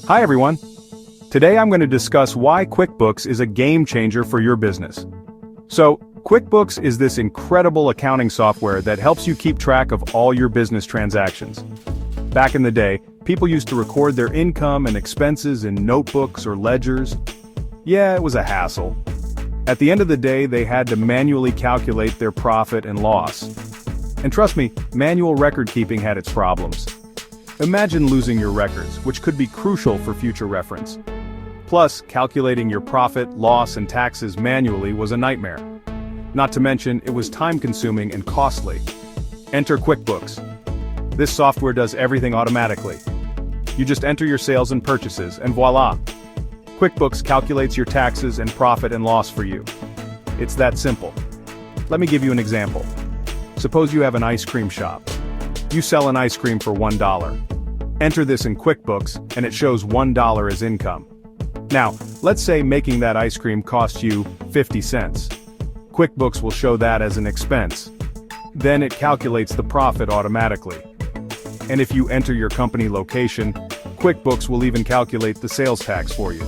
Hi everyone. Today I'm going to discuss why QuickBooks is a game changer for your business. So, QuickBooks is this incredible accounting software that helps you keep track of all your business transactions. Back in the day, people used to record their income and expenses in notebooks or ledgers. Yeah, it was a hassle. At the end of the day, they had to manually calculate their profit and loss. And trust me, manual record keeping had its problems. Imagine losing your records, which could be crucial for future reference. Plus, calculating your profit, loss, and taxes manually was a nightmare. Not to mention, it was time-consuming and costly. Enter QuickBooks. This software does everything automatically. You just enter your sales and purchases, and voila! QuickBooks calculates your taxes and profit and loss for you. It's that simple. Let me give you an example. Suppose you have an ice cream shop. You sell an ice cream for $1. Enter this in QuickBooks, and it shows $1 as income. Now, let's say making that ice cream cost you 50 cents. QuickBooks will show that as an expense. Then it calculates the profit automatically. And if you enter your company location, QuickBooks will even calculate the sales tax for you.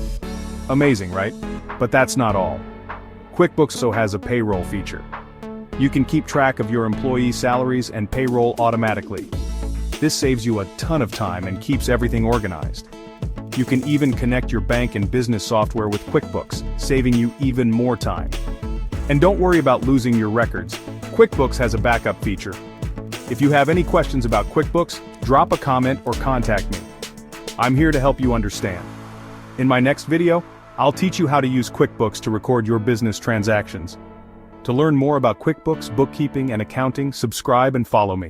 Amazing, right? But that's not all. QuickBooks also has a payroll feature. You can keep track of your employee salaries and payroll automatically. This saves you a ton of time and keeps everything organized. You can even connect your bank and business software with QuickBooks, saving you even more time. And don't worry about losing your records. QuickBooks has a backup feature. If you have any questions about QuickBooks, drop a comment or contact me. I'm here to help you understand. In my next video, I'll teach you how to use QuickBooks to record your business transactions. To learn more about QuickBooks, bookkeeping, and accounting, subscribe and follow me.